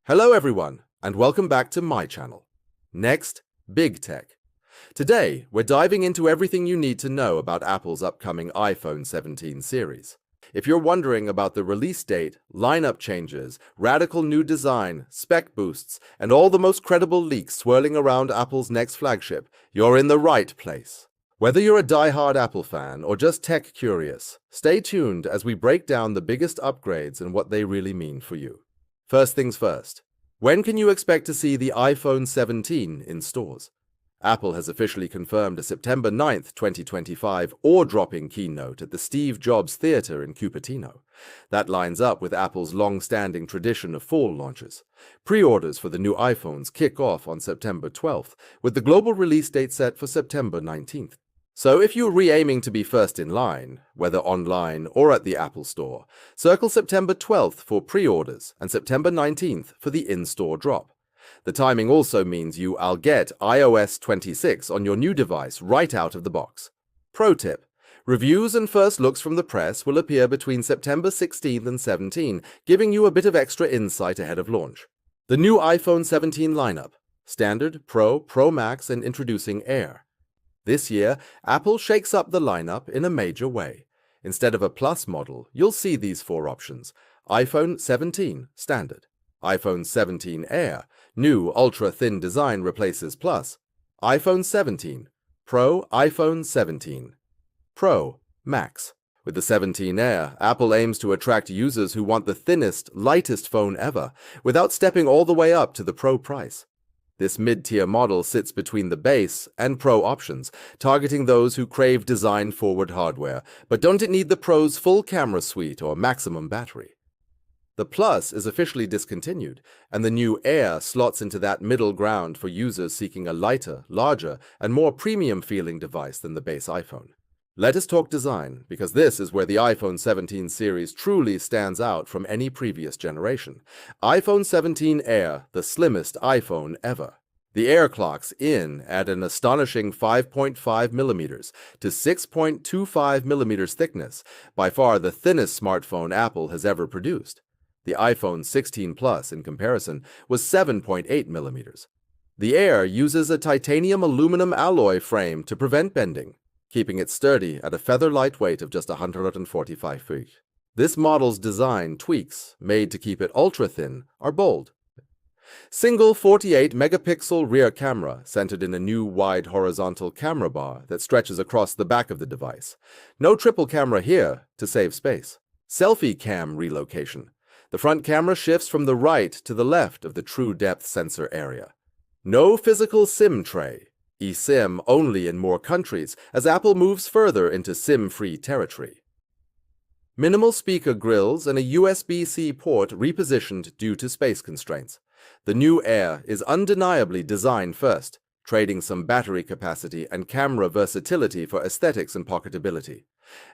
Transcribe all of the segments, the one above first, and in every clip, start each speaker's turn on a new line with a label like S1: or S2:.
S1: Hello everyone, and welcome back to my channel. Next, Big Tech. Today, we're diving into everything you need to know about Apple's upcoming iPhone 17 series. If you're wondering about the release date, lineup changes, radical new design, spec boosts, and all the most credible leaks swirling around Apple's next flagship, you're in the right place. Whether you're a die-hard Apple fan or just tech curious, stay tuned as we break down the biggest upgrades and what they really mean for you. First things first, when can you expect to see the iPhone 17 in stores? Apple has officially confirmed a September 9th, 2025 ore-dropping keynote at the Steve Jobs Theater in Cupertino. That lines up with Apple's long-standing tradition of fall launches. Pre-orders for the new iPhones kick off on September 12th, with the global release date set for September 19th. So if you're re-aiming to be first in line, whether online or at the Apple Store, circle September 12th for pre-orders and September 19th for the in-store drop. The timing also means you'll get iOS 26 on your new device right out of the box. Pro tip: reviews and first looks from the press will appear between September 16th and 17, giving you a bit of extra insight ahead of launch. The new iPhone 17 lineup: Standard, Pro, Pro Max, and introducing Air. This year, Apple shakes up the lineup in a major way. Instead of a Plus model, you'll see these four options: iPhone 17 Standard, iPhone 17 Air, new ultra-thin design replaces Plus, iPhone 17 Pro, iPhone 17 Pro, Max. With the 17 Air, Apple aims to attract users who want the thinnest, lightest phone ever, without stepping all the way up to the Pro price. This mid-tier model sits between the base and Pro options, targeting those who crave design-forward hardware, but don't need the Pro's full camera suite or maximum battery. The Plus is officially discontinued, and the new Air slots into that middle ground for users seeking a lighter, larger, and more premium-feeling device than the base iPhone. Let us talk design, because this is where the iPhone 17 series truly stands out from any previous generation. iPhone 17 Air, the slimmest iPhone ever. The Air clocks in at an astonishing 5.5 millimeters to 6.25 millimeters thickness, by far the thinnest smartphone Apple has ever produced. The iPhone 16 Plus, in comparison, was 7.8 millimeters. The Air uses a titanium aluminum alloy frame to prevent bending, keeping it sturdy at a feather-light weight of just 145 feet. This model's design tweaks, made to keep it ultra-thin, are bold. Single 48-megapixel rear camera centered in a new wide horizontal camera bar that stretches across the back of the device. No triple camera here to save space. Selfie cam relocation. The front camera shifts from the right to the left of the true depth sensor area. No physical SIM tray. eSIM only in more countries as Apple moves further into SIM-free territory. Minimal speaker grills and a USB-C port repositioned due to space constraints. The new Air is undeniably design first, trading some battery capacity and camera versatility for aesthetics and pocketability.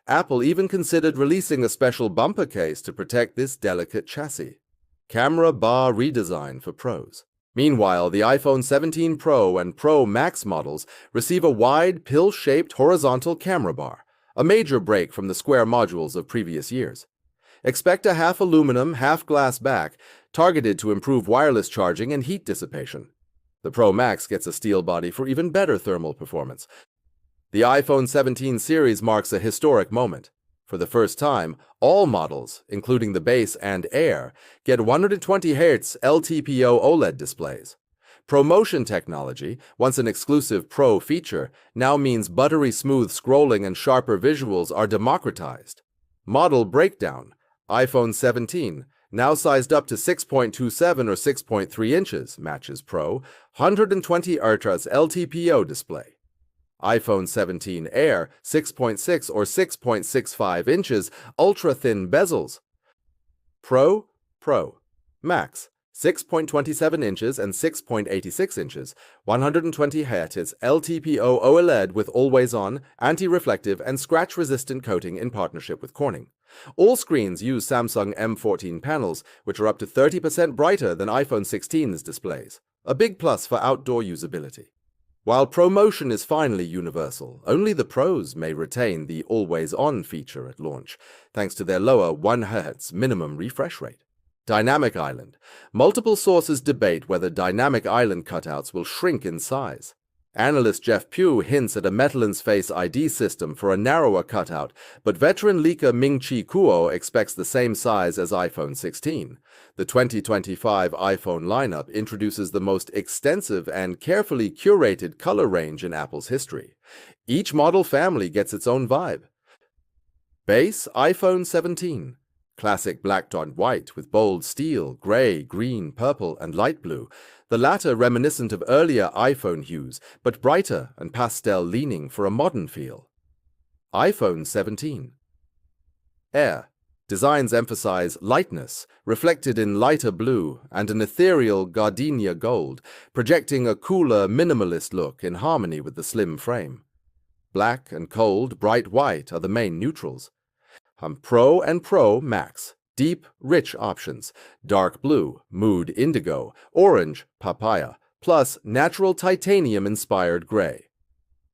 S1: Apple even considered releasing a special bumper case to protect this delicate chassis. Camera bar redesign for pros. Meanwhile, the iPhone 17 Pro and Pro Max models receive a wide, pill-shaped horizontal camera bar, a major break from the square modules of previous years. Expect a half-aluminum, half-glass back, targeted to improve wireless charging and heat dissipation. The Pro Max gets a steel body for even better thermal performance. The iPhone 17 series marks a historic moment. For the first time, all models, including the base and Air, get 120Hz LTPO OLED displays. ProMotion technology, once an exclusive Pro feature, now means buttery smooth scrolling and sharper visuals are democratized. Model breakdown: iPhone 17, now sized up to 6.27 or 6.3 inches, matches Pro, 120Hz LTPO display. iPhone 17 Air, 6.6 or 6.65 inches, ultra-thin bezels. Pro, Max, 6.27 inches and 6.86 inches, 120Hz LTPO OLED with always-on, anti-reflective, and scratch-resistant coating in partnership with Corning. All screens use Samsung M14 panels, which are up to 30% brighter than iPhone 16's displays, a big plus for outdoor usability. While ProMotion is finally universal, only the pros may retain the always-on feature at launch, thanks to their lower 1 Hz minimum refresh rate. Dynamic Island. Multiple sources debate whether dynamic island cutouts will shrink in size. Analyst Jeff Pugh hints at a metal-in-space ID system for a narrower cutout, but veteran leaker Ming-Chi Kuo expects the same size as iPhone 16. The 2025 iPhone lineup introduces the most extensive and carefully curated color range in Apple's history. Each model family gets its own vibe. Base iPhone 17. Classic black on white with bold steel, gray, green, purple, and light blue, the latter reminiscent of earlier iPhone hues, but brighter and pastel-leaning for a modern feel. iPhone 17. Air. Designs emphasize lightness, reflected in lighter blue and an ethereal gardenia gold, projecting a cooler, minimalist look in harmony with the slim frame. Black and cold, bright white are the main neutrals. Pro and Pro Max. Deep, rich options. Dark blue, mood indigo, orange, papaya, plus natural titanium-inspired gray.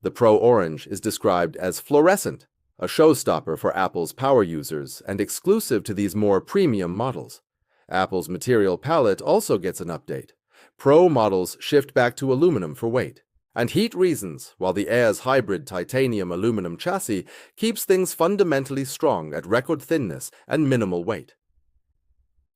S1: The Pro Orange is described as fluorescent, a showstopper for Apple's power users and exclusive to these more premium models. Apple's material palette also gets an update. Pro models shift back to aluminum for weight. And heat reasons, while the Air's hybrid titanium-aluminum chassis keeps things fundamentally strong at record thinness and minimal weight.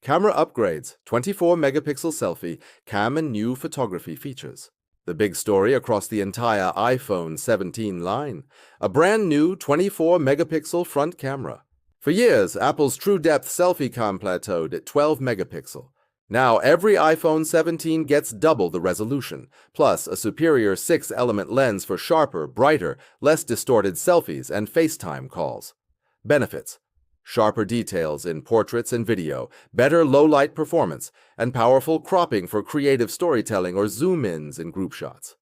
S1: Camera upgrades, 24-megapixel selfie, cam and new photography features. The big story across the entire iPhone 17 line, a brand new 24-megapixel front camera. For years, Apple's true-depth selfie cam plateaued at 12 megapixel. Now every iPhone 17 gets double the resolution, plus a superior 6-element lens for sharper, brighter, less distorted selfies and FaceTime calls. Benefits: sharper details in portraits and video, better low-light performance, and powerful cropping for creative storytelling or zoom-ins in group shots.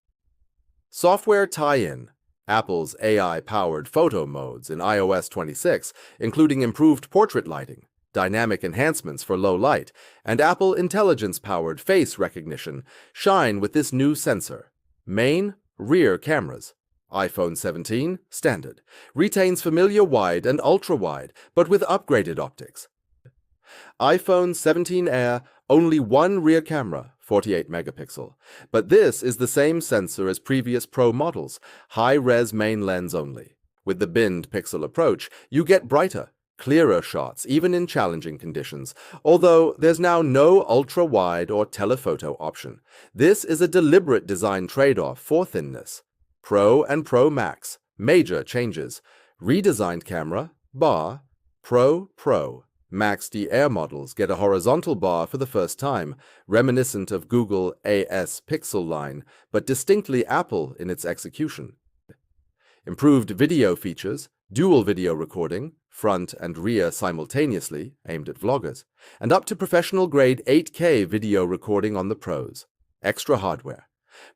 S1: Software tie-in. Apple's AI-powered photo modes in iOS 26, including improved portrait lighting, dynamic enhancements for low light, and Apple Intelligence-powered face recognition shine with this new sensor. Main, rear cameras. iPhone 17, standard, retains familiar wide and ultra-wide, but with upgraded optics. iPhone 17 Air, only one rear camera, 48 megapixel. But this is the same sensor as previous Pro models, high-res main lens only. With the binned pixel approach, you get brighter, clearer shots even in challenging conditions, although there's now no ultra-wide or telephoto option. This is a deliberate design trade-off for thinness. Pro and Pro Max, major changes. Redesigned camera, bar, Pro. Max D Air models get a horizontal bar for the first time, reminiscent of Google AS Pixel line, but distinctly Apple in its execution. Improved video features, dual video recording, front and rear simultaneously, aimed at vloggers, and up to professional-grade 8K video recording on the Pros. Extra hardware.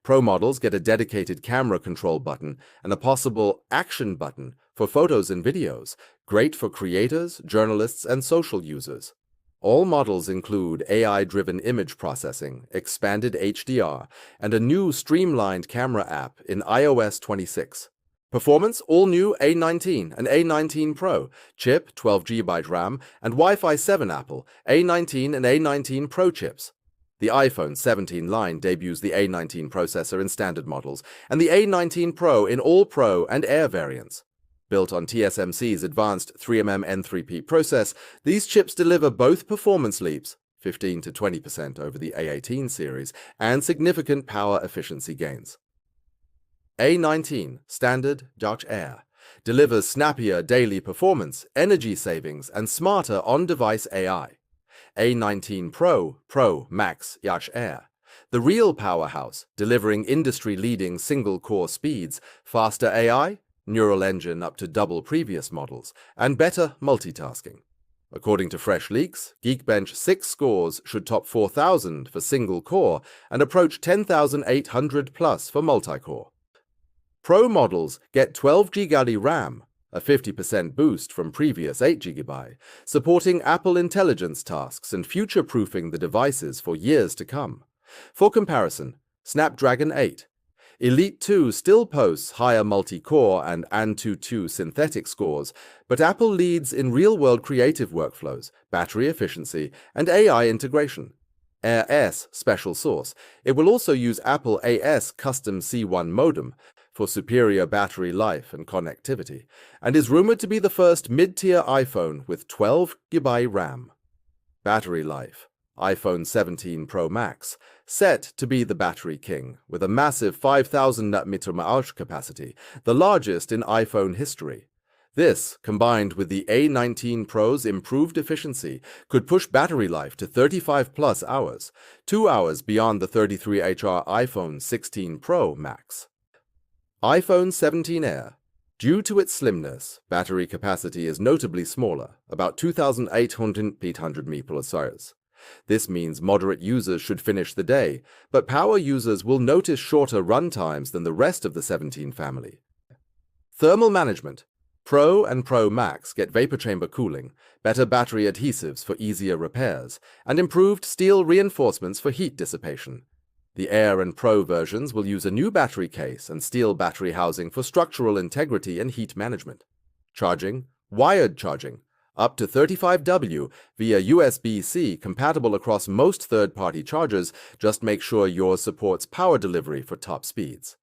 S1: Pro models get a dedicated camera control button and a possible action button for photos and videos, great for creators, journalists, and social users. All models include AI-driven image processing, expanded HDR, and a new streamlined camera app in iOS 26. Performance, all new A19 and A19 Pro, chip 12GB RAM, and Wi-Fi 7 Apple, A19 and A19 Pro chips. The iPhone 17 line debuts the A19 processor in standard models, and the A19 Pro in all Pro and Air variants. Built on TSMC's advanced 3mm N3P process, these chips deliver both performance leaps, 15 to 20% over the A18 series, and significant power efficiency gains. A19 Standard Air delivers snappier daily performance, energy savings, and smarter on-device AI. A19 Pro Max Air, the real powerhouse, delivering industry-leading single-core speeds, faster AI, neural engine up to double previous models, and better multitasking. According to fresh leaks, Geekbench 6 scores should top 4,000 for single-core and approach 10,800 plus for multi-core. Pro models get 12GB RAM, a 50% boost from previous 8GB, supporting Apple Intelligence tasks and future-proofing the devices for years to come. For comparison, Snapdragon 8. Elite 2 still posts higher multi-core and Antutu synthetic scores, but Apple leads in real-world creative workflows, battery efficiency, and AI integration. Air S special source. It will also use Apple AS custom C1 modem for superior battery life and connectivity, and is rumored to be the first mid-tier iPhone with 12 GB RAM. Battery life. iPhone 17 Pro Max, set to be the battery king, with a massive 5,000 mAh capacity, the largest in iPhone history. This, combined with the A19 Pro's improved efficiency, could push battery life to 35+ hours, 2 hours beyond the 33HR iPhone 16 Pro Max. iPhone 17 Air. Due to its slimness, battery capacity is notably smaller, about 2,800 mAh. This means moderate users should finish the day, but power users will notice shorter run times than the rest of the 17 family. Thermal management. Pro and Pro Max get vapor chamber cooling, better battery adhesives for easier repairs, and improved steel reinforcements for heat dissipation. The Air and Pro versions will use a new battery case and steel battery housing for structural integrity and heat management. Charging. Wired charging. Up to 35W via USB-C compatible across most third-party chargers, just make sure yours supports power delivery for top speeds.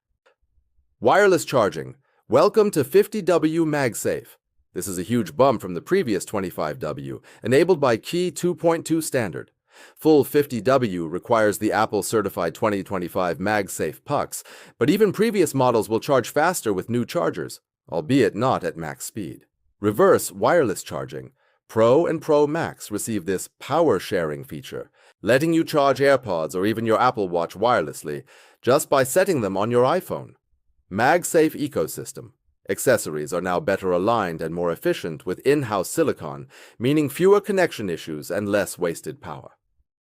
S1: Wireless charging. Welcome to 50W MagSafe. This is a huge bump from the previous 25W, enabled by Key 2.2 standard. Full 50W requires the Apple Certified 2025 MagSafe pucks, but even previous models will charge faster with new chargers, albeit not at max speed. Reverse wireless charging. Pro and Pro Max receive this power sharing feature, letting you charge AirPods or even your Apple Watch wirelessly just by setting them on your iPhone. MagSafe ecosystem. Accessories are now better aligned and more efficient with in-house silicon, meaning fewer connection issues and less wasted power.